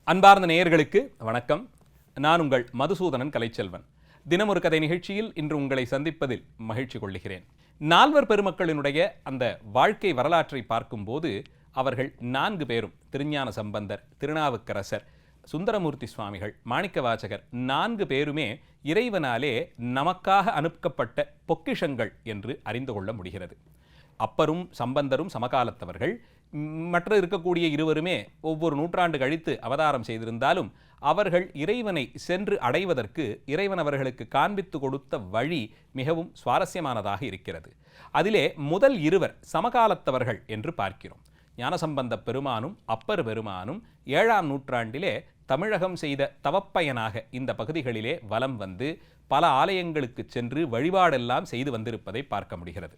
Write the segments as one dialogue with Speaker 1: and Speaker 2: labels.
Speaker 1: அன்பார்ந்த நேயர்களுக்கு வணக்கம். நான் உங்கள் மதுசூதனன் கலைச்செல்வன். தினமொரு கதை நிகழ்ச்சியில் இன்று உங்களை சந்திப்பதில் மகிழ்ச்சி கொள்கிறேன். நால்வர் பெருமக்களினுடைய அந்த வாழ்க்கை வரலாற்றை பார்க்கும்போது அவர்கள் 4 பேரும் திருஞான சம்பந்தர், திருநாவுக்கரசர், சுந்தரமூர்த்தி சுவாமிகள், மாணிக்கவாசகர் 4 பேருமே இறைவனாலே நமக்காக அனுப்பப்பட்ட பொக்கிஷங்கள் என்று அறிந்து கொள்ள முடிகிறது. அப்பரும் சம்பந்தரும் சமகாலத்தவர்கள். மற்ற இருக்கக்கூடிய இருவருமே ஒவ்வொரு நூற்றாண்டு கழித்து அவதாரம் செய்திருந்தாலும் அவர்கள் இறைவனை சென்று அடைவதற்கு இறைவன் அவர்களுக்கு காண்பித்து கொடுத்த வழி மிகவும் சுவாரஸ்யமானதாக இருக்கிறது. அதிலே முதல் இருவர் சமகாலத்தவர்கள் என்று பார்க்கிறோம். ஞானசம்பந்த பெருமானும் அப்பர் பெருமானும் 7ஆம் நூற்றாண்டிலே தமிழகம் செய்த தவப்பயனாக இந்த பகுதிகளிலே வலம் வந்து பல ஆலயங்களுக்கு சென்று வழிபாடெல்லாம் செய்து வந்திருப்பதை பார்க்க முடிகிறது.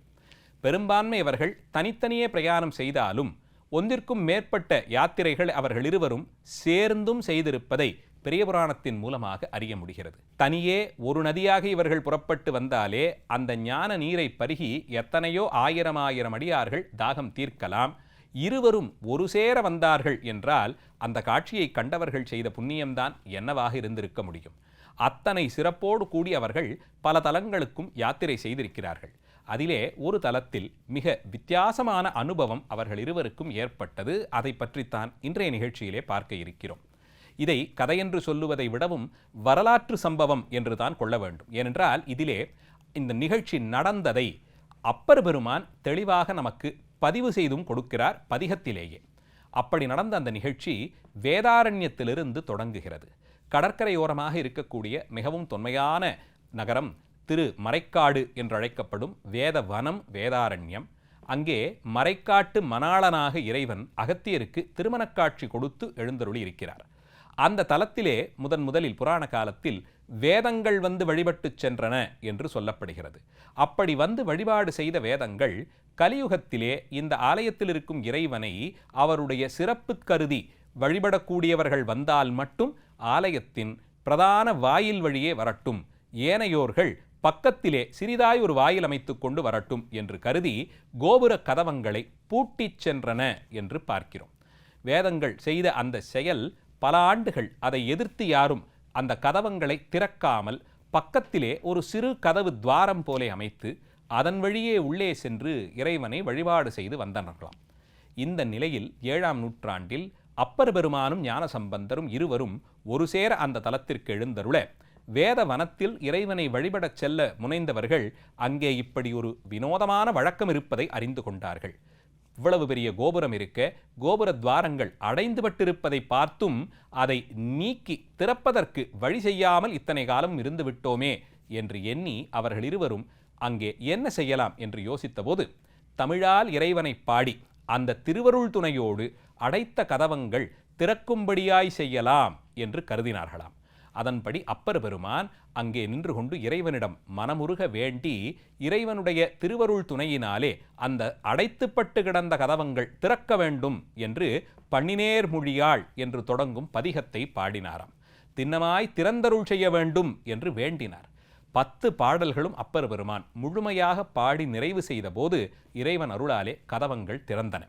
Speaker 1: பெரும்பான்மை அவர்கள் தனித்தனியே பிரயாணம் செய்தாலும் ஒன்றிற்கும் மேற்பட்ட யாத்திரைகள் அவர்கள் இருவரும் சேர்ந்தும் செய்திருப்பதை பெரிய புராணத்தின் மூலமாக அறிய முடிகிறது. தனியே ஒரு நதியாக இவர்கள் புறப்பட்டு வந்தாலே அந்த ஞான நீரை பருகி எத்தனையோ ஆயிரம் அடியார்கள் தாகம் தீர்க்கலாம். இருவரும் ஒரு சேர வந்தார்கள் என்றால் அந்த காட்சியை கண்டவர்கள் செய்த புண்ணியம்தான் என்னவாக இருந்திருக்க முடியும். அத்தனை சிறப்போடு கூடி அவர்கள் பல தலங்களுக்கும் யாத்திரை செய்திருக்கிறார்கள். அதிலே ஒரு தலத்தில் மிக வித்தியாசமான அனுபவம் அவர்கள் இருவருக்கும் ஏற்பட்டது. அதை பற்றித்தான் இன்றைய நிகழ்ச்சியிலே பார்க்க இருக்கிறோம். இதை கதையென்று சொல்லுவதை விடவும் வரலாற்று சம்பவம் என்று தான் கொள்ள வேண்டும். ஏனென்றால் இதிலே இந்த நிகழ்ச்சி நடந்ததை அப்பர் பெருமான் தெளிவாக நமக்கு பதிவு செய்தும் கொடுக்கிறார் பதிகத்திலேயே. அப்படி நடந்த அந்த நிகழ்ச்சி வேதாரண்யத்திலிருந்து தொடங்குகிறது. கடற்கரையோரமாக இருக்கக்கூடிய மிகவும் தொன்மையான நகரம் திரு மறைக்காடு என்றழைக்கப்படும் வேதவனம் வேதாரண்யம். அங்கே மறைக்காட்டு மணாளனாக இறைவன் அகத்தியருக்கு திருமணக்காட்சி கொடுத்து எழுந்தருளி இருக்கிறார். அந்த தலத்திலே முதலில் புராண காலத்தில் வேதங்கள் வந்து வழிபட்டு சென்றன என்று சொல்லப்படுகிறது. அப்படி வந்து வழிபாடு செய்த வேதங்கள் கலியுகத்திலே இந்த ஆலயத்தில் இருக்கும் இறைவனை அவருடைய சிறப்பு கருதி வழிபடக்கூடியவர்கள் வந்தால் மட்டும் ஆலயத்தின் பிரதான வாயில் வழியே வரட்டும், ஏனையோர்கள் பக்கத்திலே சிறிதாய் ஒரு வாயில் அமைத்து கொண்டு வரட்டும் என்று கருதி கோபுர கதவங்களை பூட்டிச் சென்றன என்று பார்க்கிறோம். வேதங்கள் செய்த அந்த செயல் பல ஆண்டுகள் அதை எதிர்த்து யாரும் அந்த கதவங்களை திறக்காமல் பக்கத்திலே ஒரு சிறு கதவு துவாரம் போலே அமைத்து அதன் வழியே உள்ளே சென்று இறைவனை வழிபாடு செய்து வந்தனர்களாம். இந்த நிலையில் 7ஆம் நூற்றாண்டில் அப்பர் பெருமானும் ஞானசம்பந்தரும் இருவரும் ஒரு சேர அந்த தலத்திற்கு எழுந்தருள வேத வனத்தில் இறைவனை வழிபடச் செல்ல முனைந்தவர்கள் அங்கே இப்படி ஒரு வினோதமான வழக்கம் இருப்பதை அறிந்து கொண்டார்கள். இவ்வளவு பெரிய கோபுரம் இருக்க கோபுர துவாரங்கள் அடைந்துபட்டிருப்பதை பார்த்தும் அதை நீக்கி திறப்பதற்கு வழி செய்யாமல் இத்தனை காலம் இருந்து விட்டோமே என்று எண்ணி அவர்கள் இருவரும் அங்கே என்ன செய்யலாம் என்று யோசித்தபோது தமிழால் இறைவனை பாடி அந்த திருவருள் துணையோடு அடைத்த கதவங்கள் திறக்கும்படியாய் செய்யலாம் என்று கருதினார்களாம். அதன்படி அப்பர் பெருமான் அங்கே நின்று கொண்டு இறைவனிடம் மனமுருக வேண்டி இறைவனுடைய திருவருள் துணையினாலே அந்த அடைத்துப்பட்டு கிடந்த கதவங்கள் திறக்க வேண்டும் என்று பண்ணினேர் மொழியாள் என்று தொடங்கும் பதிகத்தை பாடினாராம். திண்ணமாய் திறந்தருள் செய்ய வேண்டும் என்று வேண்டினார். 10 பாடல்களும் அப்பர் பெருமான் முழுமையாக பாடி நிறைவு செய்த போது இறைவன் அருளாலே கதவங்கள் திறந்தன.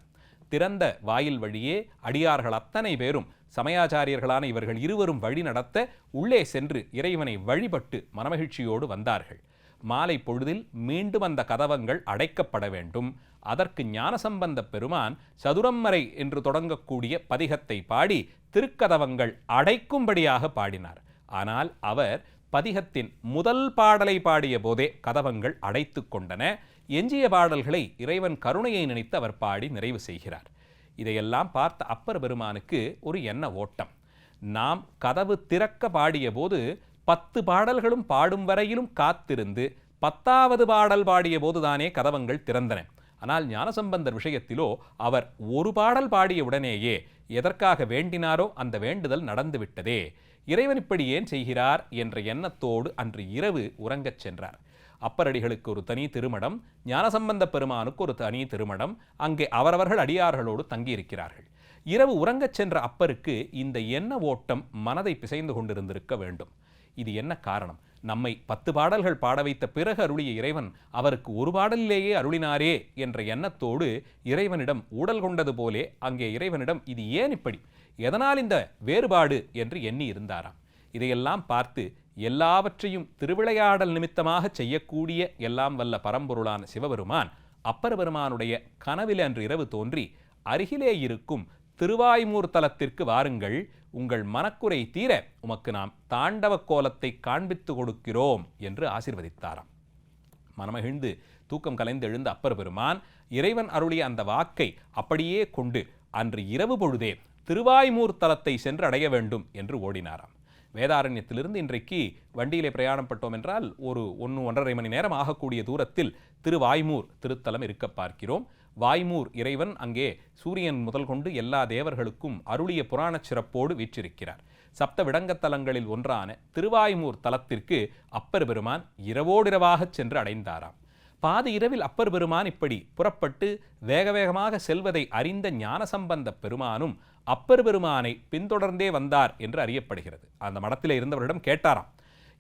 Speaker 1: திறந்த வாயில் வழியே அடியார்கள் அத்தனை பேரும் சமயாச்சாரியர்களான இவர்கள் இருவரும் வழி நடத்த உள்ளே சென்று இறைவனை வழிபட்டு மனமகிழ்ச்சியோடு வந்தார்கள். மாலை பொழுதில் மீண்டும் அந்த கதவங்கள் அடைக்கப்பட வேண்டும். அதற்கு ஞானசம்பந்த பெருமான் சதுரம்மறை என்று தொடங்கக்கூடிய பதிகத்தை பாடி திருக்கதவங்கள் அடைக்கும்படியாக பாடினார். ஆனால் அவர் பதிகத்தின் முதல் பாடலை பாடிய போதே கதவங்கள் அடைத்து கொண்டன. எஞ்சிய பாடல்களை இறைவன் கருணையை நினைத்து அவர் பாடி நிறைவு செய்கிறார். இதையெல்லாம் பார்த்த அப்பர் பெருமானுக்கு ஒரு எண்ண ஓட்டம். நாம் கதவு திறக்க பாடிய போது 10 பாடல்களும் பாடும் வரையிலும் காத்திருந்து 10ஆவது பாடல் பாடிய போதுதானே கதவங்கள் திறந்தன. ஆனால் ஞானசம்பந்தர் விஷயத்திலோ அவர் ஒரு பாடல் பாடிய உடனேயே எதற்காக வேண்டினாரோ அந்த வேண்டுதல் நடந்துவிட்டதே. இறைவன் இப்படி ஏன் செய்கிறார் என்ற எண்ணத்தோடு அன்று இரவு உறங்கச் சென்றார். அப்பரடிகளுக்கு ஒரு தனி திருமடம், ஞானசம்பந்த பெருமானுக்கு ஒரு தனி திருமடம். அங்கே அவரவர்கள் அடியார்களோடு தங்கியிருக்கிறார்கள். இரவு உறங்கச் சென்ற அப்பருக்கு இந்த எண்ண ஓட்டம் மனதை பிசைந்து கொண்டிருந்திருக்க வேண்டும். இது என்ன காரணம்? நம்மை 10 பாடல்கள் பாட வைத்த பிறகு அருளிய இறைவன் அவருக்கு ஒரு பாடலிலேயே அருளினாரே என்ற எண்ணத்தோடு இறைவனிடம் ஊடல் கொண்டது போலே அங்கே இறைவனிடம் இது ஏன் இப்படி, எதனால் இந்த வேறுபாடு என்று எண்ணி இருந்தாராம். இதையெல்லாம் பார்த்து எல்லாவற்றையும் திருவிளையாடல் நிமித்தமாக செய்யக்கூடிய எல்லாம் வல்ல பரம்பொருளான சிவபெருமான் அப்பர் பெருமானுடைய கனவில் அன்று இரவு தோன்றி, அருகிலே இருக்கும் திருவாய்மூர் தலத்திற்கு வாருங்கள், உங்கள் மனக்குறை தீர உமக்கு நாம் தாண்டவ கோலத்தை காண்பித்து கொடுக்கிறோம் என்று ஆசீர்வதித்தாராம். மனமகிழ்ந்து தூக்கம் கலைந்து எழுந்த அப்பர் பெருமான் இறைவன் அருளிய அந்த வாக்கை அப்படியே கொண்டு அன்று இரவு பொழுதே திருவாய்மூர் தலத்தை சென்று அடைய வேண்டும் என்று ஓடினாராம். வேதாரண்யத்திலிருந்து இன்றைக்கு வண்டியிலே பிரயாணப்பட்டோம் என்றால் ஒரு 1-1.5 மணி நேரம் ஆகக்கூடிய தூரத்தில் திருவாய்மூர் திருத்தலம் இருக்க பார்க்கிறோம். வாய்மூர் இறைவன் அங்கே சூரியன் முதல் கொண்டு எல்லா தேவர்களுக்கும் அருளிய புராணச் சிறப்போடு வீற்றிருக்கிறார். சப்த விடங்கத்தலங்களில் ஒன்றான திருவாய்மூர் தலத்திற்கு அப்பர் பெருமான் இரவோடிரவாகச் சென்று அடைந்தாராம். பாதி இரவில் அப்பர் பெருமான் இப்படி புறப்பட்டு வேக வேகமாக செல்வதை அறிந்த ஞானசம்பந்த பெருமானும் அப்பர் பெருமானை பின்தொடர்ந்தே வந்தார் என்று அறியப்படுகிறது. அந்த மடத்திலே இருந்தவரிடம் கேட்டாராம்,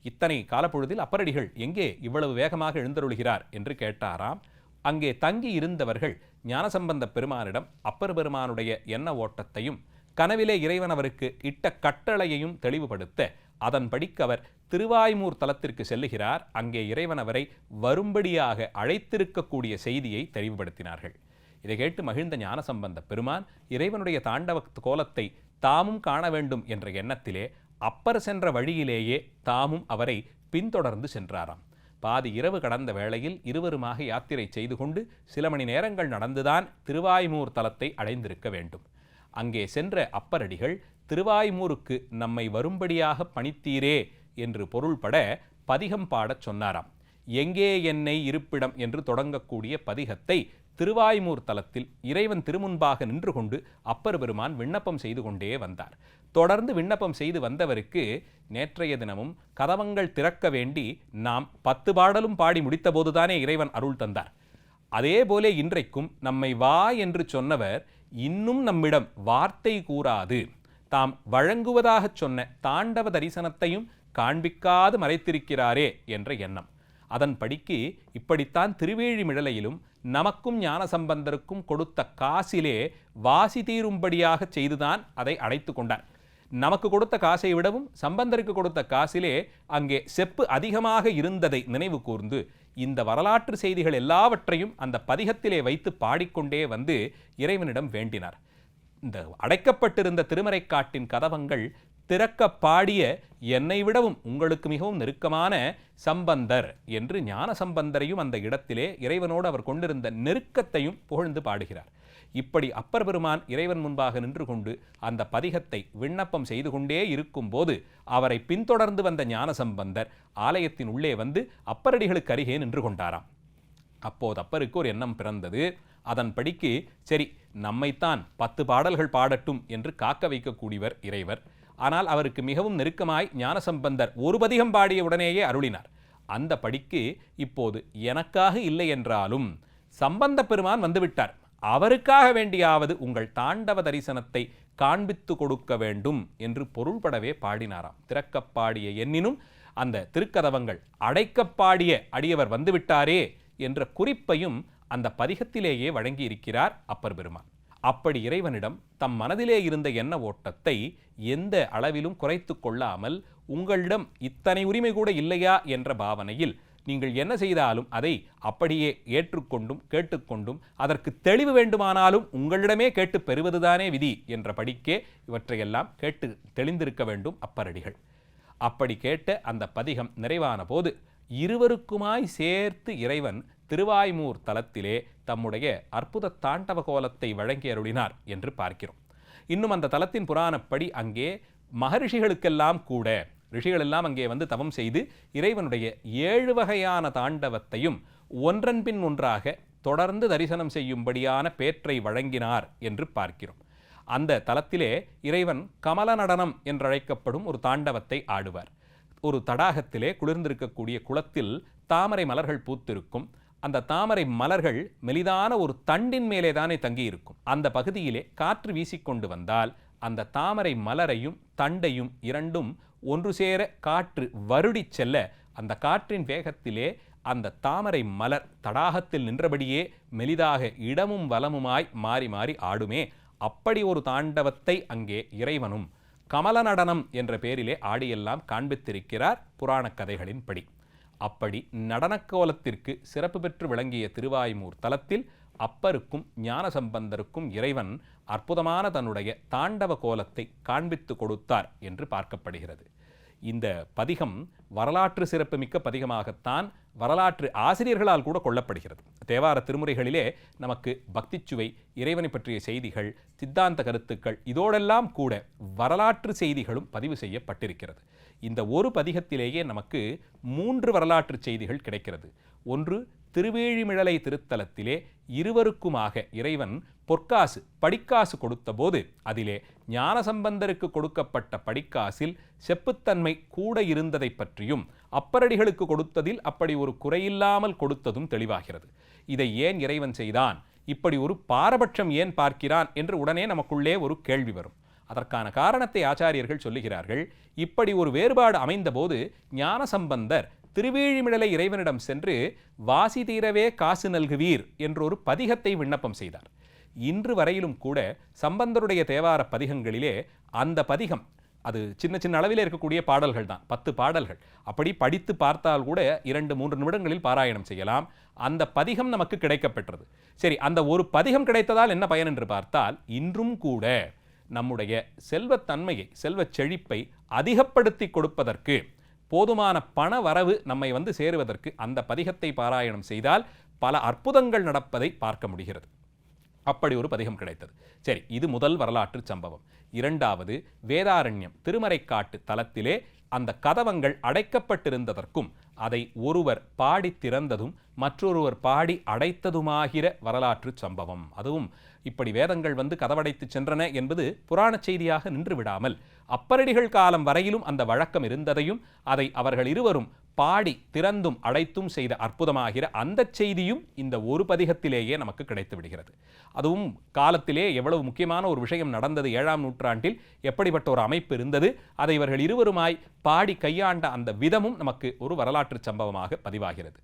Speaker 1: இத்தனை காலப்பொழுதில் அப்பரடிகள் எங்கே இவ்வளவு வேகமாக எழுந்தருளுகிறார் என்று கேட்டாராம். அங்கே தங்கி இருந்தவர்கள் ஞானசம்பந்த பெருமானிடம் அப்பர் பெருமானுடைய எண்ண ஓட்டத்தையும் கனவிலே இறைவன் அவருக்கு இட்ட கட்டளையையும் தெளிவுபடுத்த, அதன்படிக்கு அவர் திருவாய்மூர் தலத்திற்கு செல்லுகிறார், அங்கே இறைவன் அவரை வரும்படியாக அழைத்திருக்கக்கூடிய செய்தியை தெளிவுபடுத்தினார்கள். இதை கேட்டு மகிழ்ந்த ஞானசம்பந்த பெருமான் இறைவனுடைய தாண்டவ கோலத்தை தாமும் காண வேண்டும் என்ற எண்ணத்திலே அப்பர் சென்ற வழியிலேயே தாமும் அவரை பின்தொடர்ந்து சென்றாராம். பாதி இரவு கடந்த வேளையில் இருவருமாக யாத்திரை செய்து கொண்டு சில மணி நேரங்கள் நடந்துதான் திருவாய்மூர் தலத்தை அடைந்திருக்க வேண்டும். அங்கே சென்ற அப்பரடிகள் திருவாய்மூருக்கு நம்மை வரும்படியாக பணித்தீரே என்று பொருள்பட பதிகம் பாடச் சொன்னாராம். எங்கே என்னை இருப்பிடம் என்று தொடங்கக்கூடிய பதிகத்தை திருவாய்மூர் தலத்தில் இறைவன் திருமுன்பாக நின்று கொண்டு அப்பர் பெருமான் விண்ணப்பம் செய்து கொண்டே வந்தார். தொடர்ந்து விண்ணப்பம் செய்து வந்தவருக்கு நேற்றைய தினமும் கதவங்கள் திறக்க வேண்டி நாம் 10 பாடலும் பாடி முடித்த போதுதானே இறைவன் அருள் தந்தார். அதேபோலே இன்றைக்கும் நம்மை வா என்று சொன்னவர் இன்னும் நம்மிடம் வார்த்தை கூறாது தாம் வழங்குவதாகச் சொன்ன தாண்டவ தரிசனத்தையும் காண்பிக்காது மறைத்திருக்கிறாரே என்ற எண்ணம். அதன்படிக்கு இப்படித்தான் திருவேழிமிழலையிலும் நமக்கும் ஞானசம்பந்தருக்கும் கொடுத்த காசிலே வாசி தீரும்படியாக செய்துதான் அதை அடைத்து கொண்டார். நமக்கு கொடுத்த காசை விடவும் சம்பந்தருக்கு கொடுத்த காசிலே அங்கே செப்பு அதிகமாக இருந்ததை நினைவு கூர்ந்து இந்த வரலாற்று செய்திகள் எல்லாவற்றையும் அந்த பதிகத்திலே வைத்து பாடிக்கொண்டே வந்து இறைவனிடம் வேண்டினார். இந்த அடைக்கப்பட்டிருந்த திருமறைக்காட்டின் கதவங்கள் திறக்க பாடிய என்னை விடவும் உங்களுக்கு மிகவும் நெருக்கமான சம்பந்தர் என்று ஞான சம்பந்தரையும் அந்த இடத்திலே இறைவனோடு அவர் கொண்டிருந்த நெருக்கத்தையும் புகழ்ந்து பாடுகிறார். இப்படி அப்பர் பெருமான் இறைவன் முன்பாக நின்று கொண்டு அந்த பதிகத்தை விண்ணப்பம் செய்து கொண்டே இருக்கும் போது அவரை பின்தொடர்ந்து வந்த ஞானசம்பந்தர் ஆலயத்தின் உள்ளே வந்து அப்பரடிகளுக்கு அருகே நின்று கொண்டாராம். அப்போது அப்பருக்கு ஒரு எண்ணம் பிறந்தது. அதன்படிக்கு சரி, நம்மைத்தான் 10 பாடல்கள் பாடட்டும் என்று காக்க வைக்கக்கூடியவர் இறைவர். ஆனால் அவருக்கு மிகவும் நெருக்கமாய் ஞானசம்பந்தர் ஒரு பதிகம் பாடிய உடனேயே அருளினார். அந்த படிக்கு இப்போது எனக்காக இல்லை என்றாலும் சம்பந்த பெருமான் வந்துவிட்டார், அவருக்காக வேண்டியாவது உங்கள் தாண்டவ தரிசனத்தை காண்பித்து கொடுக்க வேண்டும் என்று பொருள்படவே பாடினாராம். திறக்கப் பாடிய எண்ணினும் அந்த திருக்கதவங்கள் அடைக்கப்பாடிய அடியவர் வந்துவிட்டாரே என்ற குறிப்பையும் அந்த பதிகத்திலேயே வழங்கி இருக்கிறார் அப்பர் பெருமான். அப்படி இறைவனிடம் தம் மனதிலே இருந்த எண்ண ஓட்டத்தை எந்த அளவிலும் குறைத்து கொள்ளாமல், உங்களிடம் இத்தனை உரிமை கூட இல்லையா என்ற பாவனையில் நீங்கள் என்ன செய்தாலும் அதை அப்படியே ஏற்றுக்கொண்டும் கேட்டுக்கொண்டும் அதற்கு தெளிவு வேண்டுமானாலும் உங்களிடமே கேட்டு பெறுவதுதானே விதி என்ற படிக்கே இவற்றையெல்லாம் கேட்டு தெளிந்திருக்க வேண்டும் அப்பரடிகள். அப்படி கேட்ட அந்த பதிகம் நிறைவான போது இருவருக்குமாய் சேர்த்து இறைவன் திருவாய்மூர் தலத்திலே தம்முடைய அற்புத தாண்டவ கோலத்தை வழங்கி அருளினார் என்று பார்க்கிறோம். இன்னும் அந்த தலத்தின் புராணப்படி அங்கே மகரிஷிகளுக்கெல்லாம் கூட, ரிஷிகள் எல்லாம் அங்கே வந்து தவம் செய்து இறைவனுடைய 7 வகையான தாண்டவத்தையும் ஒன்றன் பின் ஒன்றாக தொடர்ந்து தரிசனம் செய்யும்படியான பேற்றை வழங்கினார் என்று பார்க்கிறோம். அந்த தலத்திலே இறைவன் கமல நடனம் என்றழைக்கப்படும் ஒரு தாண்டவத்தை ஆடுவார். ஒரு தடாகத்திலே குளிர்ந்திருக்கக்கூடிய குளத்தில் தாமரை மலர்கள் பூத்திருக்கும். அந்த தாமரை மலர்கள் மெலிதான ஒரு தண்டின் மேலே தானே தங்கியிருக்கும். அந்த பகுதியிலே காற்று வீசிக்கொண்டு வந்தால் அந்த தாமரை மலரையும் தண்டையும் இரண்டும் ஒன்று சேர காற்று வருடி செல்ல அந்த காற்றின் வேகத்திலே அந்த தாமரை மலர் தடாகத்தில் நின்றபடியே மெலிதாக இடமும் வலமுமாய் மாறி மாறி ஆடுமே. அப்படி ஒரு தாண்டவத்தை அங்கே இறைவனும் கமல நடனம் என்ற பெயரிலே ஆடியெல்லாம் காண்பித்திருக்கிறார் புராணக் கதைகளின்படி. அப்படி நடனக்கோலத்திற்கு சிறப்பு பெற்று விளங்கிய திருவாய்மூர் தலத்தில் அப்பருக்கும் ஞானசம்பந்தருக்கும் இறைவன் அற்புதமான தன்னுடைய தாண்டவ கோலத்தை காண்பித்து கொடுத்தார் என்று பார்க்கப்படுகிறது. இந்த பதிகம் வரலாற்று சிறப்புமிக்க பதிகமாகத்தான் வரலாற்று ஆசிரியர்களால் கூட கொள்ளப்படுகிறது. தேவார திருமுறைகளிலே நமக்கு பக்திச்சுவை, இறைவனை பற்றிய செய்திகள், சித்தாந்த கருத்துக்கள் இதோடெல்லாம் கூட வரலாற்று செய்திகளும் பதிவு செய்யப்பட்டிருக்கிறது. இந்த ஒரு பதிகத்திலேயே நமக்கு 3 வரலாற்று செய்திகள் கிடைக்கிறது. ஒன்று, திருவேழிமிழலை திருத்தலத்திலே இருவருக்குமாக இறைவன் பொற்காசு படிக்காசு கொடுத்த போது அதிலே ஞானசம்பந்தருக்கு கொடுக்கப்பட்ட படிக்காசில் செப்புத்தன்மை கூட இருந்ததை பற்றியும் அப்பரடிகளுக்கு கொடுத்ததில் அப்படி ஒரு குறையில்லாமல் கொடுத்ததும் தெளிவாகிறது. இதை ஏன் இறைவன் செய்தான், இப்படி ஒரு பாரபட்சம் ஏன் பார்க்கிறான் என்று உடனே நமக்குள்ளே ஒரு கேள்வி வரும். அதற்கான காரணத்தை ஆச்சாரியர்கள் சொல்லுகிறார்கள். இப்படி ஒரு வேறுபாடு அமைந்தபோது ஞானசம்பந்தர் திருவேழிமிழலை இறைவனிடம் சென்று வாசி தீரவே காசு நல்குவீர் என்றொரு பதிகத்தை விண்ணப்பம் செய்தார். இன்று வரையிலும் கூட சம்பந்தருடைய தேவார பதிகங்களிலே அந்த பதிகம், அது சின்ன சின்ன அளவில் இருக்கக்கூடிய பாடல்கள் தான், 10 பாடல்கள். அப்படி படித்து பார்த்தால் கூட 2-3 நிமிடங்களில் பாராயணம் செய்யலாம். அந்த பதிகம் நமக்கு கிடைக்கப்பெற்றது. சரி, அந்த ஒரு பதிகம் கிடைத்ததால் என்ன பயன் என்று பார்த்தால், இன்றும் கூட நம்முடைய செல்வத்தன்மையை, செல்வச் செழிப்பை அதிகப்படுத்தி கொடுப்பதற்கு, போதுமான பண வரவு நம்மை வந்து சேருவதற்கு அந்த பதிகத்தை பாராயணம் செய்தால் பல அற்புதங்கள் நடப்பதை பார்க்க முடிகிறது. அப்படி ஒரு பதிகம் கிடைத்தது. சரி, இது முதல் வரலாற்று சம்பவம். இரண்டாவது, வேதாரண்யம் திருமறைக்காட்டு தலத்திலே அந்த கதவங்கள் அடைக்கப்பட்டிருந்ததற்கும் அதை ஒருவர் பாடி திறந்ததும் மற்றொருவர் பாடி அடைத்ததுமாகிற வரலாற்று சம்பவம். அதுவும் இப்படி வேதங்கள் வந்து கதவடைத்து சென்றன என்பது புராண செய்தியாக நின்று விடாமல் அப்பரடிகள் காலம் வரையிலும் அந்த வழக்கம் இருந்ததையும் அதை அவர்கள் இருவரும் பாடி திறந்தும் அடைத்தும் செய்த அற்புதமாகிற அந்த செய்தியும் இந்த ஒரு பதிகத்திலேயே நமக்கு கிடைத்து விடுகிறது. அதுவும் காலத்திலே எவ்வளவு முக்கியமான ஒரு விஷயம் நடந்தது, 7ஆம் நூற்றாண்டில் எப்படிப்பட்ட ஒரு அமைப்பு இருந்தது, அதை இவர்கள் இருவருமாய் பாடி கையாண்ட அந்த விதமும் நமக்கு ஒரு வரலாற்று சம்பவமாக பதிவாகிறது.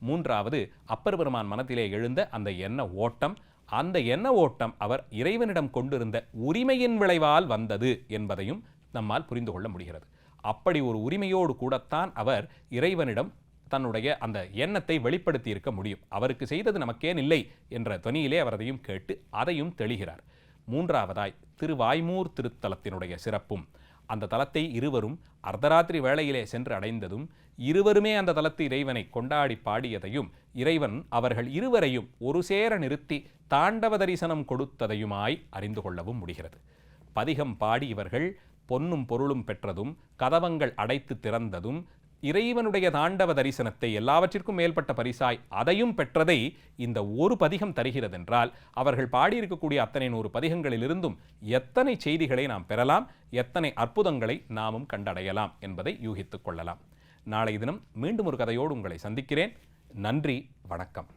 Speaker 1: மூன்றாவது, அப்பர் பெருமான் மனத்திலே எழுந்த அந்த எண்ண ஓட்டம், அந்த எண்ண ஓட்டம் அவர் இறைவனிடம் கொண்டிருந்த உரிமையின் விளைவால் வந்தது என்பதையும் நம்மால் புரிந்து கொள்ள முடிகிறது. அப்படி ஒரு உரிமையோடு கூடத்தான் அவர் இறைவனிடம் தன்னுடைய அந்த எண்ணத்தை வெளிப்படுத்தி இருக்க முடியும். அவருக்கு செய்தது நமக்கேன் இல்லை என்ற துணியிலே அவர் அதையும் கேட்டு அதையும் தெளிகிறார். மூன்றாவதாய், திருவாய்மூர் திருத்தலத்தினுடைய சிறப்பும், அந்த தலத்தை இருவரும் அர்த்தராத்திரி வேளையிலே சென்று அடைந்ததும் இருவருமே அந்த தலத்து இறைவனை கொண்டாடி பாடியதையும் இறைவன் அவர்கள் இருவரையும் ஒரு சேர நிறுத்தி தாண்டவ தரிசனம் கொடுத்ததையுமாய் அறிந்து கொள்ளவும் முடிகிறது. பதிகம் பாடி இவர்கள் பொன்னும் பொருளும் பெற்றதும், கதவங்கள் அடைத்து திறந்ததும், இறைவனுடைய தாண்டவ தரிசனத்தை எல்லாவற்றிற்கும் மேல்பட்ட பரிசாய் அதையும் பெற்றதை இந்த ஒரு பதிகம் தருகிறதென்றால், அவர்கள் பாடியிருக்கக்கூடிய அத்தனை 100 பதிகங்களிலிருந்தும் எத்தனை செய்திகளை நாம் பெறலாம், எத்தனை அற்புதங்களை நாமும் கண்டடையலாம் என்பதை யூகித்துக் கொள்ளலாம். நாளை தினம் மீண்டும் ஒரு கதையோடு உங்களை சந்திக்கிறேன். நன்றி, வணக்கம்.